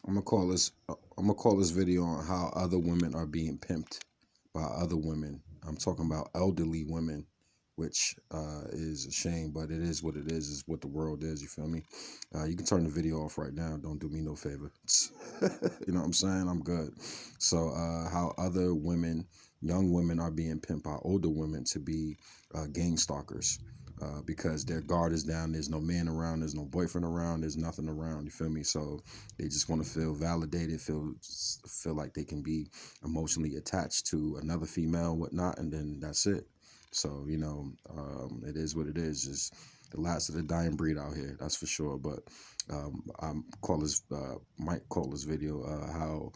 I'm gonna call this. I'm gonna call this video on how other women are being pimped by other women. I'm talking about elderly women, which is a shame, but it is what it is. Is what the world is. You feel me? You can turn the video off right now. Don't do me no favor. You know what I'm saying? I'm good. So how other women, young women, are being pimped by older women to be gang stalkers. Because their guard is down, there's no man around, there's no boyfriend around, there's nothing around. You feel me? So they just want to feel validated, feel like they can be emotionally attached to another female, and whatnot, and then that's it. So it is what it is. Just the last of the dying breed out here, that's for sure. But might call this video how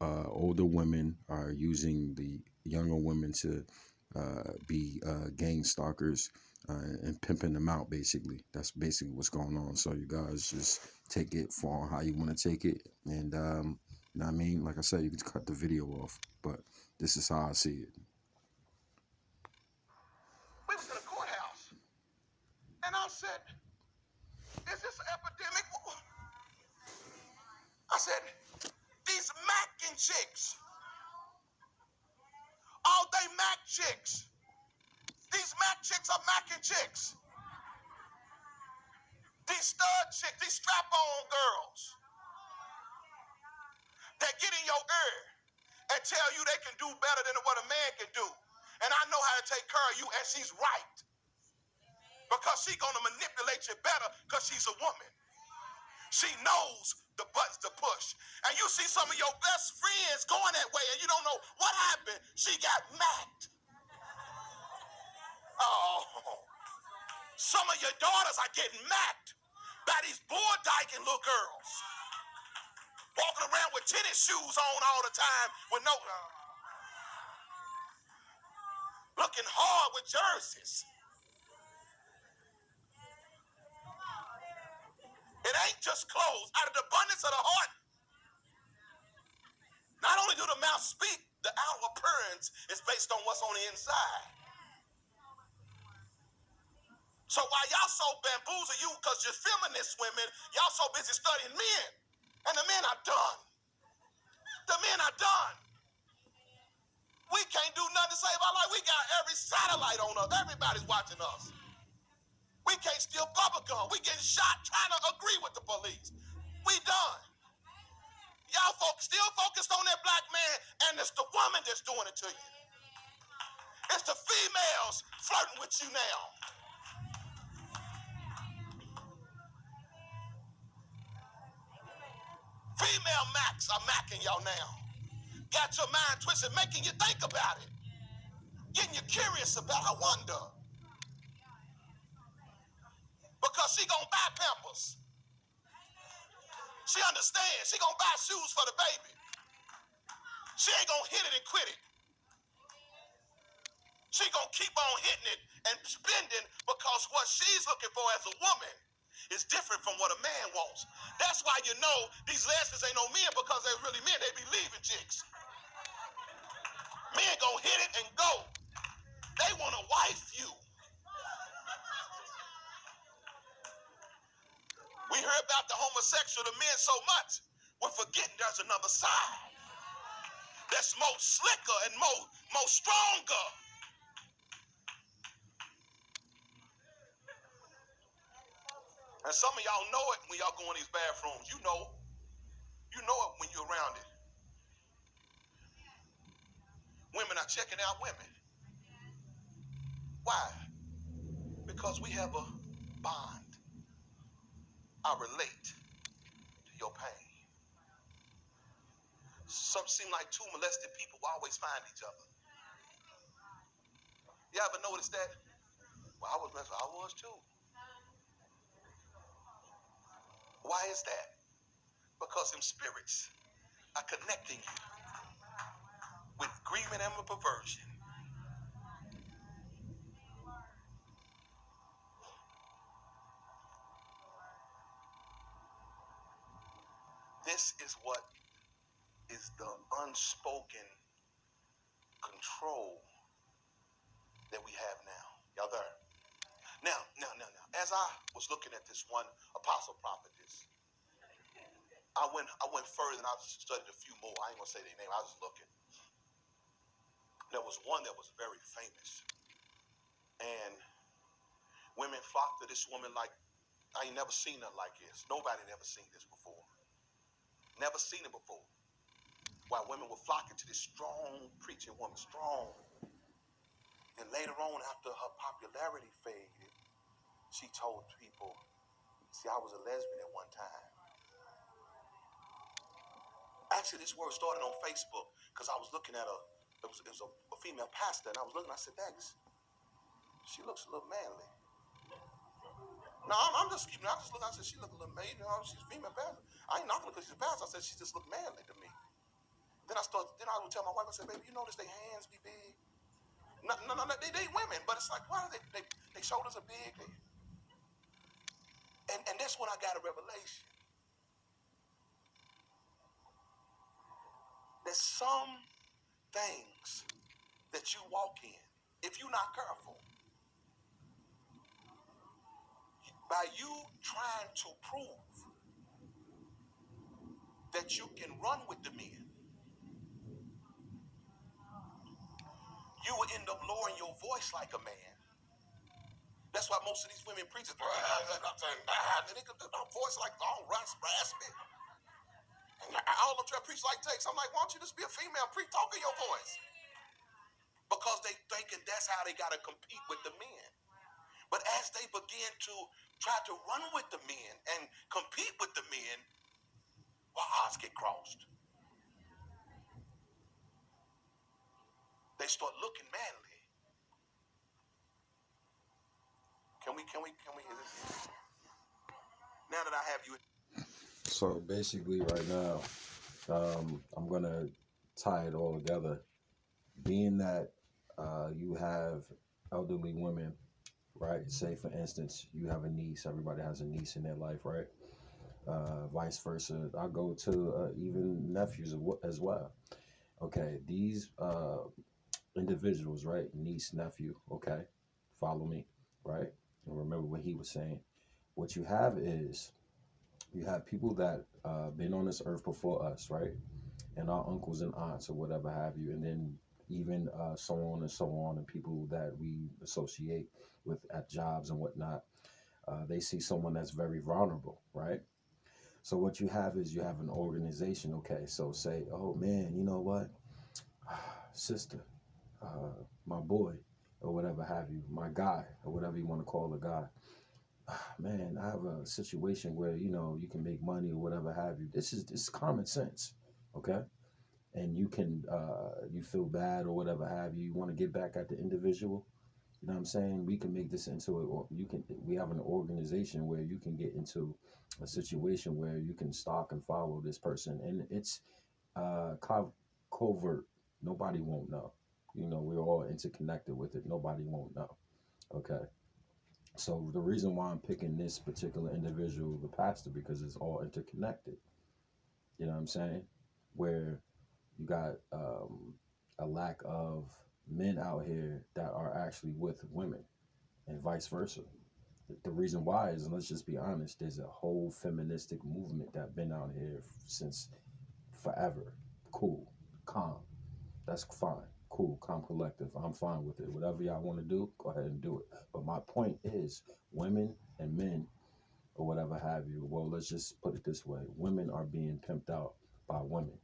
older women are using the younger women to be gang stalkers and pimping them out. Basically, that's basically what's going on. So you guys just take it for how you want to take it, and you know what I mean. Like I said, you can cut the video off, but this is how I see it. We was in a courthouse, and I said, "Is this an epidemic?" I said, "These macking chicks, all they Mac chicks. These Mac chicks are macking chicks. These stud chicks, these strap-on girls, that get in your ear and tell you they can do better than what a man can do. And I know how to take care of you, and she's right. Because she's going to manipulate you better because she's a woman. She knows the buttons to push. And you see some of your best friends going that way, and you don't know what happened. She got macked. Oh, some of your daughters are getting macked by these bull-dyking little girls. Walking around with tennis shoes on all the time with no... looking hard with jerseys. It ain't just clothes. Out of the abundance of the heart, not only do the mouth speak, the outer appearance is based on what's on the inside. So while y'all so bamboozle you because you're feminist women, y'all so busy studying men. And the men are done. The men are done. We can't do nothing to save our life. We got every satellite on us. Everybody's watching us. We can't steal bubble gum. We getting shot trying to agree with the police. We done. Y'all folks still focused on that black man, and it's the woman that's doing it to you. It's the females flirting with you now. Female Macs are macking y'all now. Got your mind twisted, making you think about it. Getting you curious about it. I wonder. Because she gonna buy Pampers. She understands. She gonna buy shoes for the baby. She ain't gonna hit it and quit it. She gonna keep on hitting it and spending because what she's looking for as a woman is different from what a man wants. That's why you know these lesbians ain't no men because they really men. They be leaving chicks. Men gonna hit it and go. They wanna wife you. We hear about the homosexual, the men so much, we're forgetting there's another side that's more slicker and more stronger. And some of y'all know it when y'all go in these bathrooms. You know it when you're around it. Women are checking out women. Why? Because we have a bond. I relate to your pain. Some seem like two molested people will always find each other. You ever notice that? Well, I was too. Why is that? Because them spirits are connecting you with grieving and perversion. This is what is the unspoken control that we have now. Y'all there? Now. As I was looking at this one apostle prophetess, I went further and I studied a few more. I ain't gonna say their name. I was looking. There was one that was very famous, and women flocked to this woman like I ain't never seen nothing like this. Nobody had ever seen this before. Never seen it before. While women were flocking to this strong preaching woman, strong. And later on, after her popularity faded, she told people, "See, I was a lesbian at one time." Actually, this word started on Facebook because I was looking at a female pastor, and I was looking. I said, "Thanks. She looks a little manly." No, I'm just keeping. I just look. I said, "She look a little manly. You know, she's a female pastor." I ain't knocking her because she's a pastor. I said, "She just look manly to me." Then I started. Then I would tell my wife. I said, "Baby, you notice their hands be big? No, no, no, no, they women, but it's like, why are they shoulders are big?" And that's when I got a revelation. There's some things that you walk in, if you're not careful, by you trying to prove that you can run with the men, you will end up lowering your voice like a man. That's why most of these women preachers, their voice like all raspy. All of them try to preach like takes. I'm like, why don't you just be a female? Talk in your voice. Because they thinking that's how they got to compete with the men. But as they begin to try to run with the men and compete with the men, well, odds get crossed. They start looking manly. Can we hear this? Now that I have you. So basically, right now, I'm gonna tie it all together. Being that you have elderly women, right? Say for instance, you have a niece. Everybody has a niece in their life, right? Vice versa. I go to even nephews as well. Okay, these individuals, right? Niece, nephew. Okay, follow me, right? And remember what he was saying. What you have is you have people that been on this earth before us, right? And our uncles and aunts or whatever have you, and then even so on and so on, and people that we associate with at jobs and whatnot. They see someone that's very vulnerable, right? So what you have is you have an organization. Okay, so say, oh man, you know what, sister, my boy, or whatever have you, my guy, or whatever you want to call a guy. Man, I have a situation where you can make money or whatever have you. This is common sense, okay? And you feel bad or whatever have you. You want to get back at the individual. You know what I'm saying? We can make this into it, or we have an organization where you can get into a situation where you can stalk and follow this person, and it's covert. Nobody won't know. We're all interconnected with it. Nobody won't know. Okay. So the reason why I'm picking this particular individual, the pastor, because it's all interconnected. You know what I'm saying? Where you got a lack of men out here that are actually with women, and vice versa. The reason why is, and let's just be honest, there's a whole feministic movement that been out here since forever. Cool, calm. That's fine. Cool, calm collective. I'm fine with it. Whatever y'all want to do, go ahead and do it. But my point is, women and men, or whatever have you, well, let's just put it this way: women are being pimped out by women.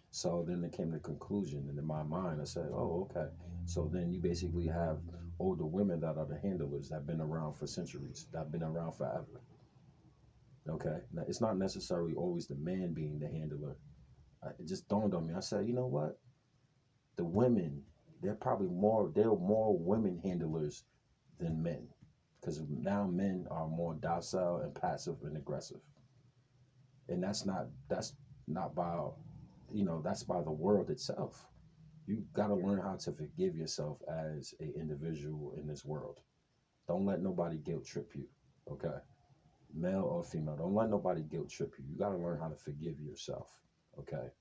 So then it came to the conclusion, and in my mind, I said, oh, okay. So then you basically have older women that are the handlers that have been around for centuries, that have been around forever. Okay. Now, it's not necessarily always the man being the handler. It just dawned on me. I said, you know what? The women, they're more women handlers than men. Because now men are more docile and passive and aggressive. And that's not by, that's by the world itself. You got to learn how to forgive yourself as a individual in this world. Don't let nobody guilt trip you. Okay, male or female, don't let nobody guilt trip you. You got to learn how to forgive yourself. Okay,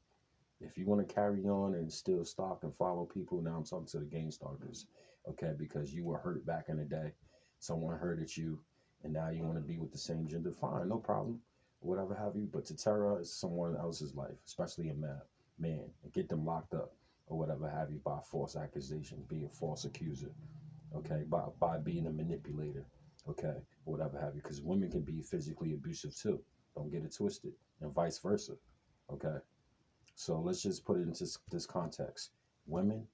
if you want to carry on and still stalk and follow people, now I'm talking to the Gangstalkers. Okay, because you were hurt back in the day, someone hurted you, and now you want to be with the same gender. Fine, no problem. whatever have you. But to terrorize someone else's life, especially a man, and get them locked up or whatever have you by false accusation, being a false accuser, okay, by being a manipulator, okay, whatever have you. Because women can be physically abusive too. Don't get it twisted, and vice versa, okay. So let's just put it into this context: women,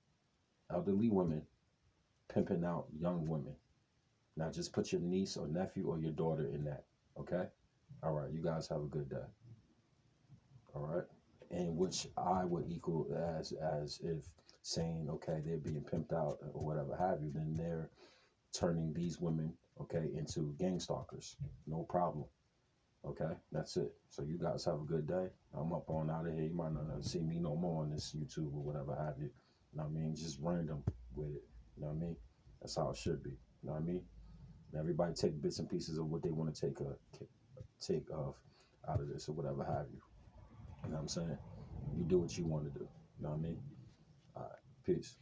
elderly women, pimping out young women. Now just put your niece or nephew or your daughter in that, okay? All right, you guys have a good day. All right. And which I would equal as if saying, okay, they're being pimped out or whatever have you, then they're turning these women, okay, into gang stalkers. No problem. Okay, that's it. So you guys have a good day. I'm up on out of here. You might not see me no more on this YouTube or whatever have you. You know what I mean? Just random with it. You know what I mean? That's how it should be. You know what I mean? And everybody take bits and pieces of what they want to take off out of this or whatever have you. You know what I'm saying? You do what you want to do. You know what I mean? All right. Peace.